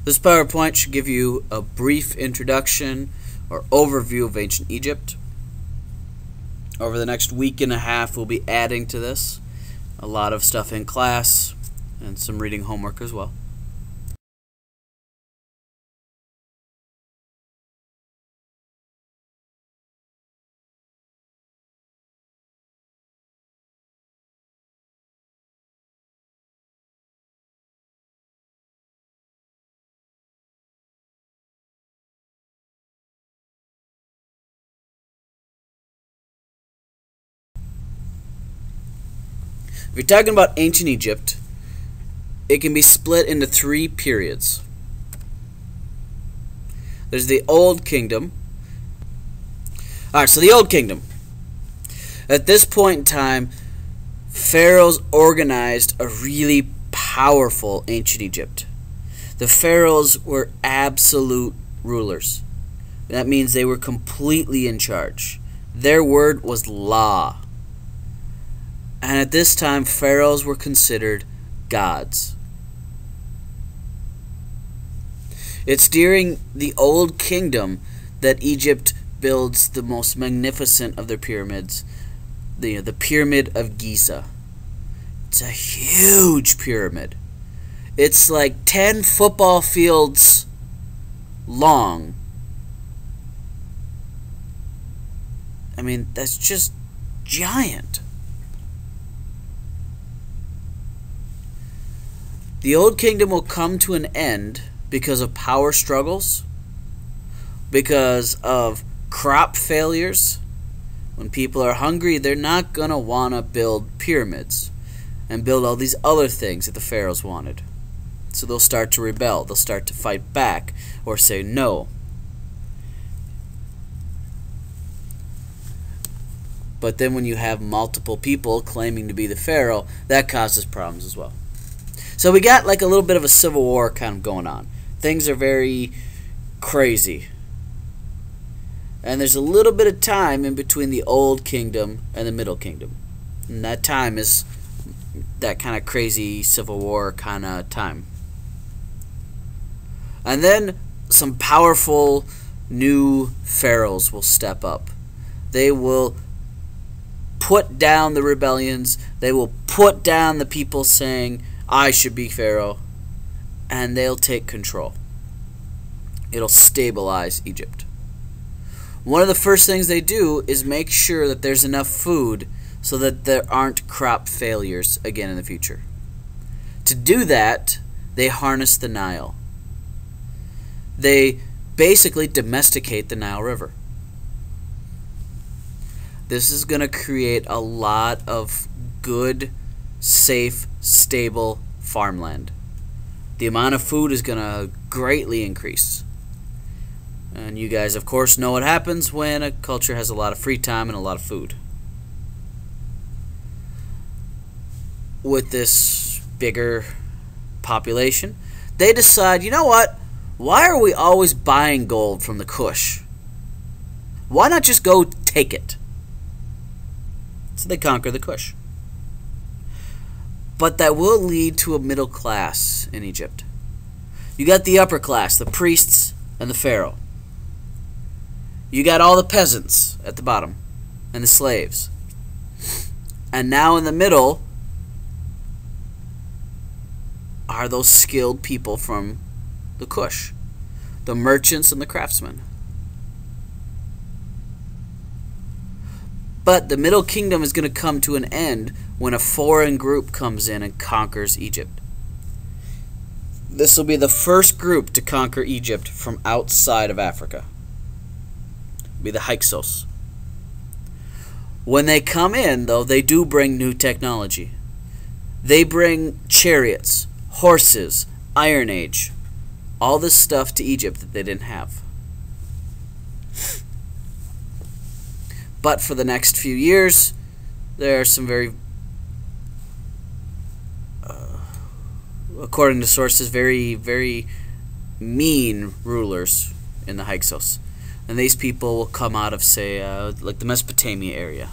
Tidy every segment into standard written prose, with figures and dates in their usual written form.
This PowerPoint should give you a brief introduction or overview of ancient Egypt. Over the next week and a half, we'll be adding to this. A lot of stuff in class and some reading homework as well. If you're talking about ancient Egypt, it can be split into three periods. There's the Old Kingdom. Alright, so the Old Kingdom. At this point in time, pharaohs organized a really powerful ancient Egypt. The pharaohs were absolute rulers. That means they were completely in charge. Their word was law. And at this time, pharaohs were considered gods. It's during the Old Kingdom that Egypt builds the most magnificent of their pyramids, the Pyramid of Giza. It's a huge pyramid. It's like 10 football fields long. I mean, that's just giant. The Old Kingdom will come to an end because of power struggles, because of crop failures. When people are hungry, they're not going to want to build pyramids and build all these other things that the pharaohs wanted. So they'll start to rebel. They'll start to fight back or say no. But then when you have multiple people claiming to be the pharaoh, that causes problems as well. So we got like a little bit of a civil war kind of going on. Things are very crazy. And there's a little bit of time in between the Old Kingdom and the Middle Kingdom. And that time is that kind of crazy civil war kind of time. And then some powerful new pharaohs will step up. They will put down the rebellions. They will put down the people saying, I should be pharaoh, and they'll take control. It'll stabilize Egypt. One of the first things they do is make sure that there's enough food so that there aren't crop failures again in the future. To do that, they harness the Nile. They basically domesticate the Nile River. This is going to create a lot of good, safe, stable farmland. The amount of food is going to greatly increase. And you guys, of course, know what happens when a culture has a lot of free time and a lot of food. With this bigger population, they decide, you know what? Why are we always buying gold from the Kush? Why not just go take it? So they conquer the Kush. But that will lead to a middle class in Egypt. You got the upper class, the priests and the pharaoh. You got all the peasants at the bottom and the slaves. And now in the middle are those skilled people from the Kush, the merchants and the craftsmen. But the Middle Kingdom is going to come to an end when a foreign group comes in and conquers Egypt. This will be the first group to conquer Egypt from outside of Africa. It'll be the Hyksos. When they come in, though, they do bring new technology. They bring chariots, horses, Iron Age, all this stuff to Egypt that they didn't have. But for the next few years, there are some very, according to sources, very, very mean rulers in the Hyksos. And these people will come out of, say, like the Mesopotamia area.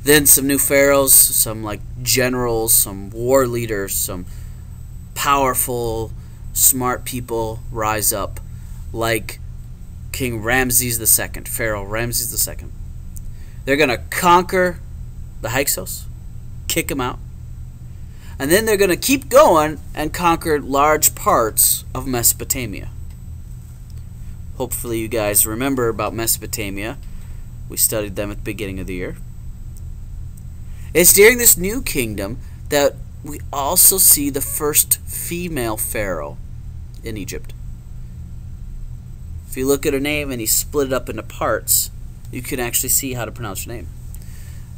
Then some new pharaohs, some like generals, some war leaders, some powerful, smart people rise up, like King Ramses II, Pharaoh Ramses II. They're going to conquer the Hyksos, kick them out, and then they're going to keep going and conquer large parts of Mesopotamia. Hopefully you guys remember about Mesopotamia. We studied them at the beginning of the year. It's during this new kingdom that we also see the first female pharaoh in Egypt. If you look at her name and you split it up into parts, you can actually see how to pronounce her name.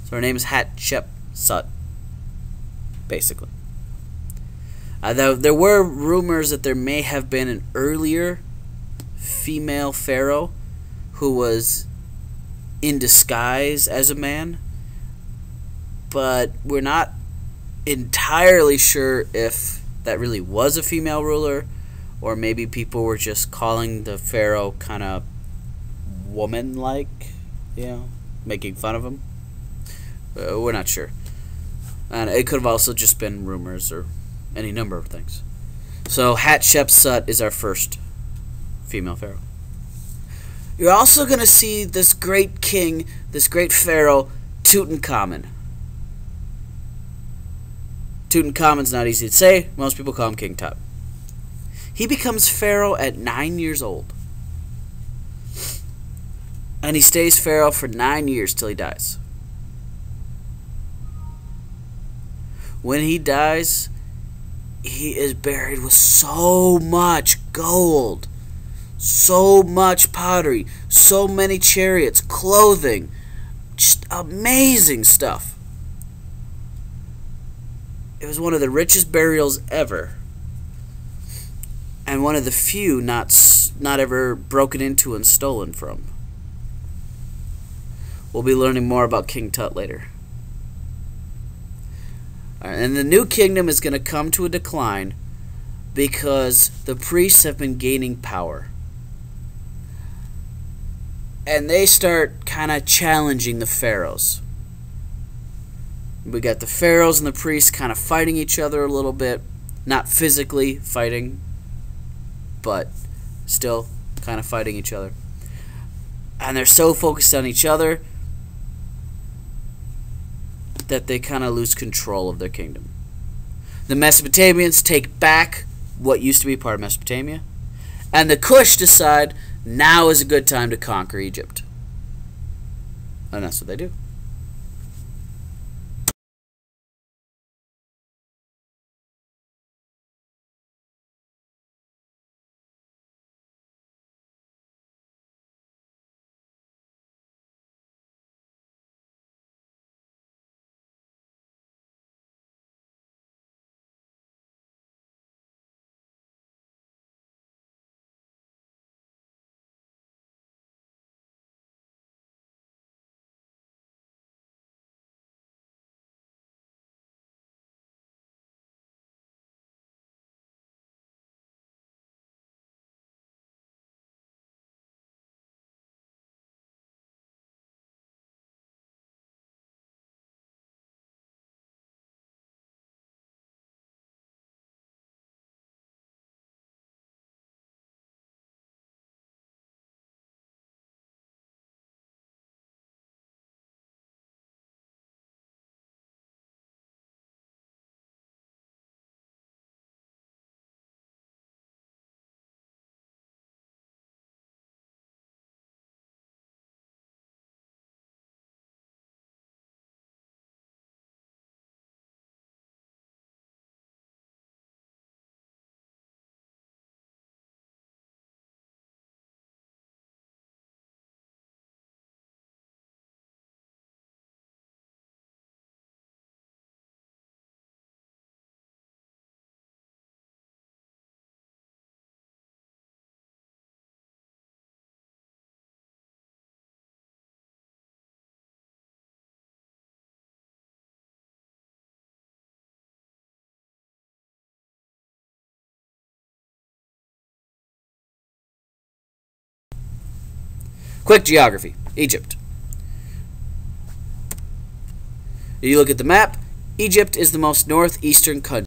So her name is Hatshepsut, basically. There were rumors that there may have been an earlier female pharaoh who was in disguise as a man, but we're not entirely sure if that really was a female ruler, or maybe people were just calling the pharaoh kind of woman-like, making fun of him. We're not sure. And it could have also just been rumors or any number of things. So Hatshepsut is our first female pharaoh. You're also going to see this great king, this great pharaoh, Tutankhamun. Tutankhamun's not easy to say. Most people call him King Tut. He becomes pharaoh at 9 years old. And he stays pharaoh for 9 years till he dies. When he dies, he is buried with so much gold, so much pottery, so many chariots, clothing, just amazing stuff. It was one of the richest burials ever, and one of the few not ever broken into and stolen from. We'll be learning more about King Tut later. And the new kingdom is going to come to a decline because the priests have been gaining power. And they start kind of challenging the pharaohs. We got the pharaohs and the priests kind of fighting each other a little bit. Not physically fighting, but still kind of fighting each other. And they're so focused on each other that they kind of lose control of their kingdom. The Mesopotamians take back what used to be part of Mesopotamia, and the Kush decide now is a good time to conquer Egypt. And that's what they do. Quick geography. Egypt. You look at the map, Egypt is the most northeastern country.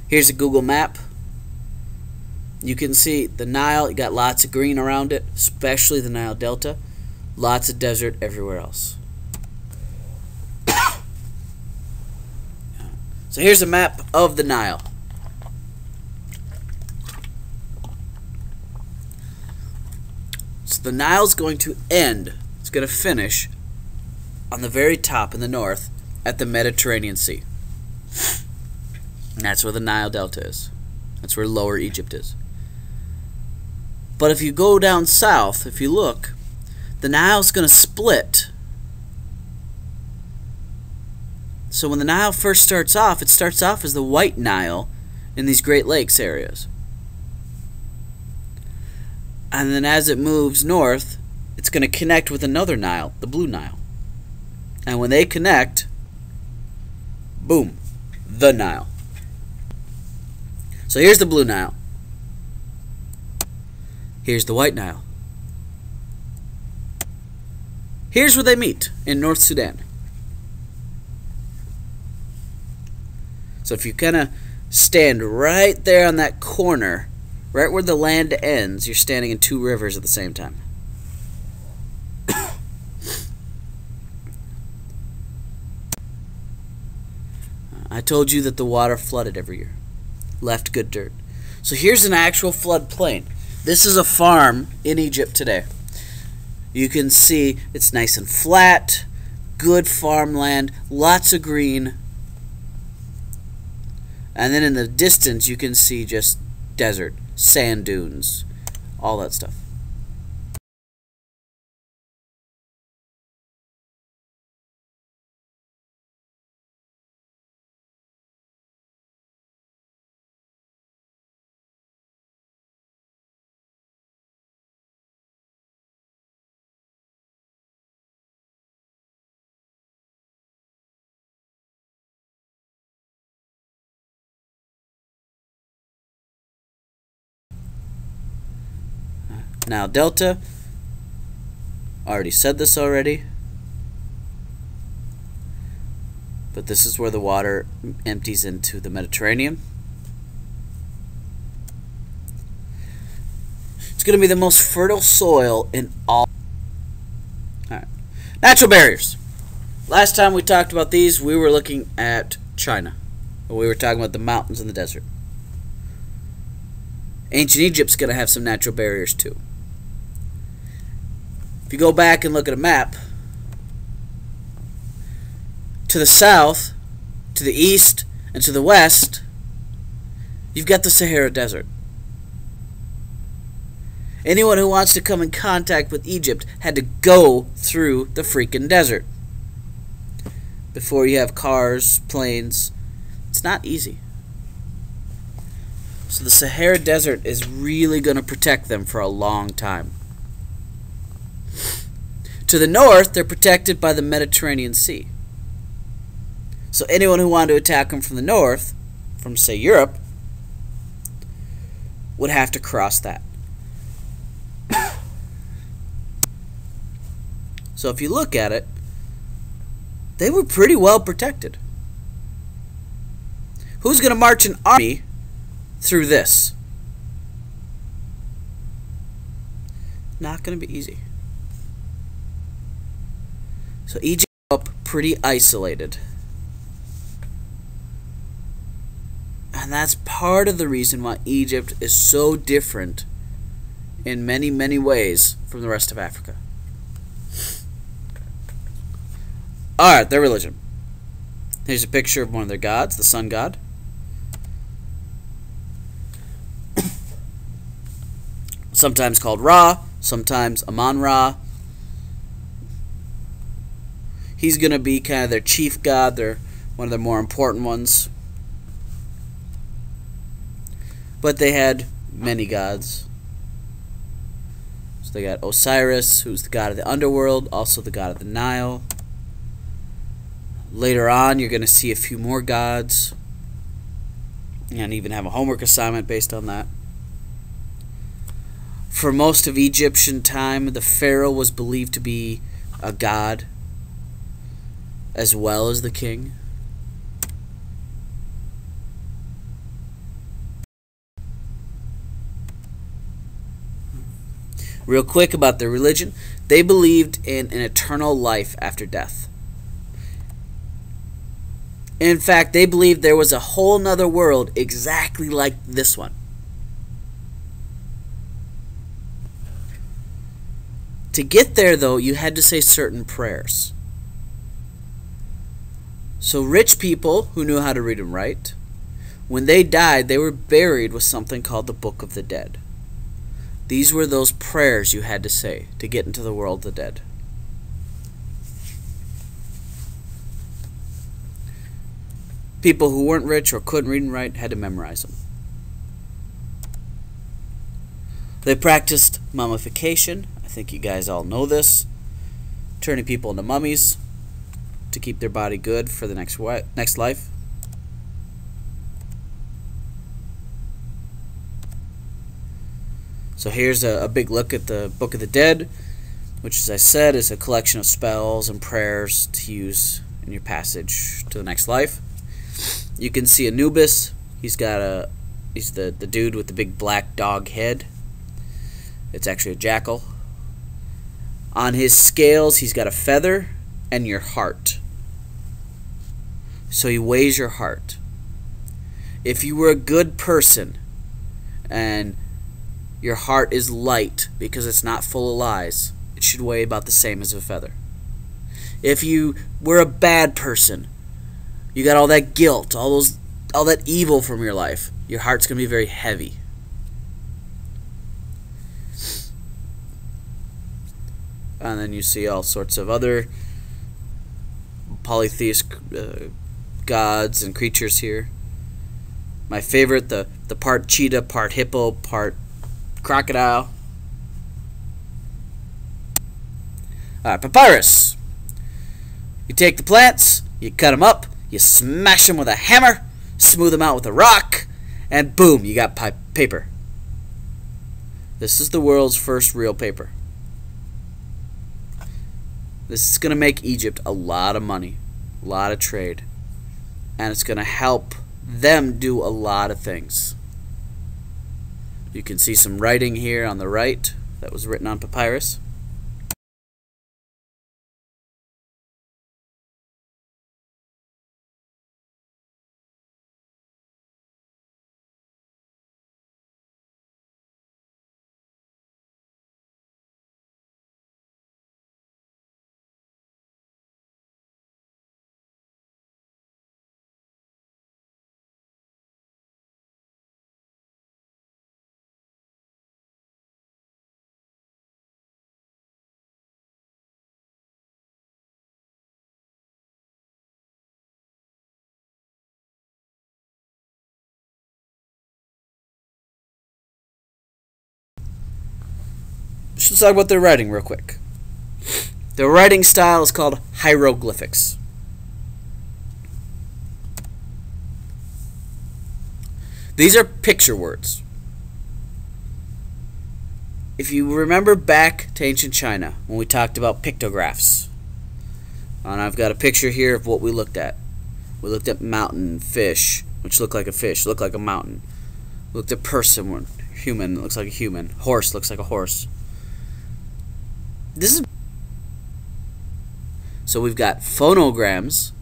Here's a Google map. You can see the Nile, you got lots of green around it, especially the Nile Delta. Lots of desert everywhere else. So here's a map of the Nile. So the Nile's going to end, it's going to finish on the very top in the north at the Mediterranean Sea. And that's where the Nile Delta is. That's where Lower Egypt is. But if you go down south, if you look, the Nile's going to split. So when the Nile first starts off, it starts off as the White Nile in these Great Lakes areas. And then as it moves north, it's going to connect with another Nile, the Blue Nile. And when they connect, boom, the Nile. So here's the Blue Nile. Here's the White Nile. Here's where they meet, in North Sudan. So if you kind of stand right there on that corner, right where the land ends, you're standing in two rivers at the same time. I told you that the water flooded every year. Left good dirt. So here's an actual flood plain. This is a farm in Egypt today. You can see it's nice and flat, good farmland, lots of green. And then in the distance you can see just desert, sand dunes, all that stuff. Now Delta, already said this already, but this is where the water empties into the Mediterranean. It's going to be the most fertile soil in all. Alright. Natural barriers. Last time we talked about these, we were looking at China. We were talking about the mountains and the desert. Ancient Egypt's going to have some natural barriers too. If you go back and look at a map, to the south, to the east, and to the west, you've got the Sahara Desert. Anyone who wants to come in contact with Egypt had to go through the freaking desert. Before you have cars, planes, it's not easy. So the Sahara Desert is really going to protect them for a long time. To the north, they're protected by the Mediterranean Sea. So anyone who wanted to attack them from the north, from say Europe, would have to cross that. So if you look at it, they were pretty well protected. Who's going to march an army through this? Not going to be easy. So Egypt grew up pretty isolated. And that's part of the reason why Egypt is so different in many, many ways from the rest of Africa. Alright, their religion. Here's a picture of one of their gods, the sun god. Sometimes called Ra, sometimes Amon-Ra. He's going to be kind of their chief god, one of their more important ones. But they had many gods. So they got Osiris, who's the god of the underworld, also the god of the Nile. Later on, you're going to see a few more gods. And even have a homework assignment based on that. For most of Egyptian time, the pharaoh was believed to be a god, as well as the king. Real quick about their religion, they believed in an eternal life after death. In fact, they believed there was a whole nother world exactly like this one. To get there, though, you had to say certain prayers. So rich people who knew how to read and write, when they died, they were buried with something called the Book of the Dead. These were those prayers you had to say to get into the world of the dead. People who weren't rich or couldn't read and write had to memorize them. They practiced mummification. I think you guys all know this. Turning people into mummies to keep their body good for the next life. So here's a big look at the Book of the Dead, which, as I said, is a collection of spells and prayers to use in your passage to the next life. You can see Anubis. He's the dude with the big black dog head. It's actually a jackal. On his scales, he's got a feather and your heart. So he weighs your heart. If you were a good person and your heart is light because it's not full of lies, it should weigh about the same as a feather. If you were a bad person, you got all that guilt, all that evil from your life, your heart's going to be very heavy. And then you see all sorts of other polytheist gods and creatures here. My favorite, the part cheetah, part hippo, part crocodile. Alright, papyrus. You take the plants, you cut them up, you smash them with a hammer, smooth them out with a rock, and boom, you got paper. This is the world's first real paper. This is going to make Egypt a lot of money, a lot of trade, and it's going to help them do a lot of things. You can see some writing here on the right that was written on papyrus. Let's talk about their writing real quick. Their writing style is called hieroglyphics. These are picture words. If you remember back to ancient China when we talked about pictographs, and I've got a picture here of what we looked at. We looked at mountain, fish, which looked like a fish, looked like a mountain. We looked at person, human, looks like a human. Horse looks like a horse. This is so we've got phonograms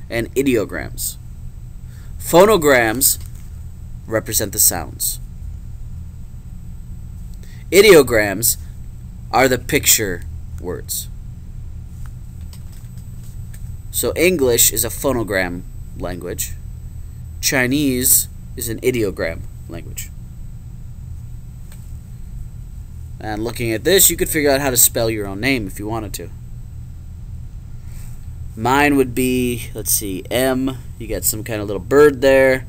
and ideograms. Phonograms represent the sounds. Ideograms are the picture words. So English is a phonogram language. Chinese is an ideogram language. And looking at this, you could figure out how to spell your own name if you wanted to. Mine would be, let's see, M, you got some kind of little bird there.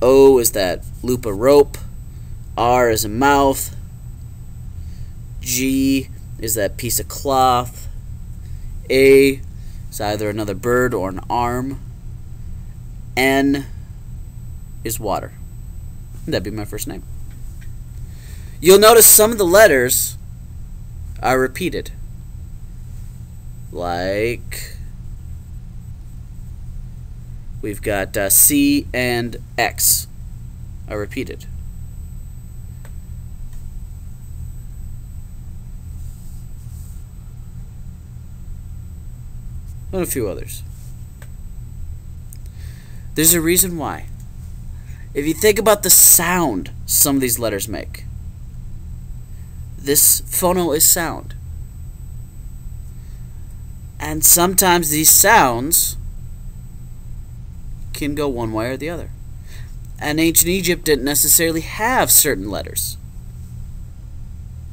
O is that loop of rope. R is a mouth. G is that piece of cloth. A is either another bird or an arm. N is water. That'd be my first name. You'll notice some of the letters are repeated. Like, we've got C and X are repeated. and a few others. There's a reason why. If you think about the sound some of these letters make, this phono is sound. And sometimes these sounds can go one way or the other. And ancient Egypt didn't necessarily have certain letters.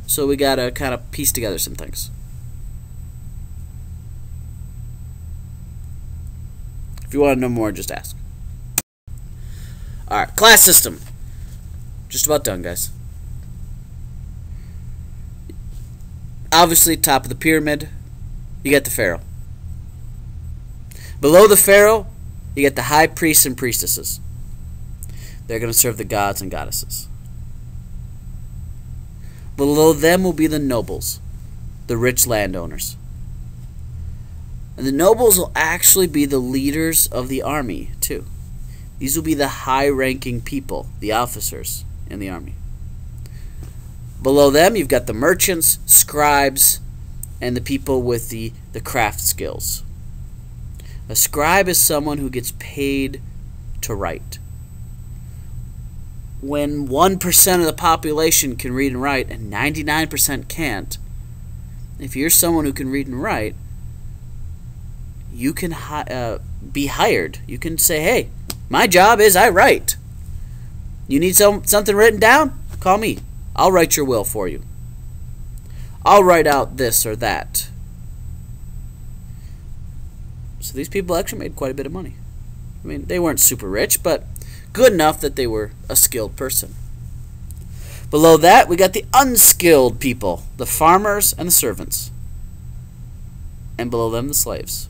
So we gotta kind of piece together some things. If you want to know more, just ask. Alright, class system. Just about done, guys. Obviously, top of the pyramid, you get the pharaoh. Below the pharaoh, you get the high priests and priestesses. They're going to serve the gods and goddesses. Below them will be the nobles, the rich landowners. And the nobles will actually be the leaders of the army, too. These will be the high-ranking people, the officers in the army. Below them, you've got the merchants, scribes, and the people with the craft skills. A scribe is someone who gets paid to write. When 1% of the population can read and write and 99% can't, if you're someone who can read and write, you can be hired. You can say, hey, my job is I write. You need something written down? Call me. I'll write your will for you. I'll write out this or that. So these people actually made quite a bit of money. I mean, they weren't super rich, but good enough that they were a skilled person. Below that, we got the unskilled people, the farmers and the servants. And below them, the slaves.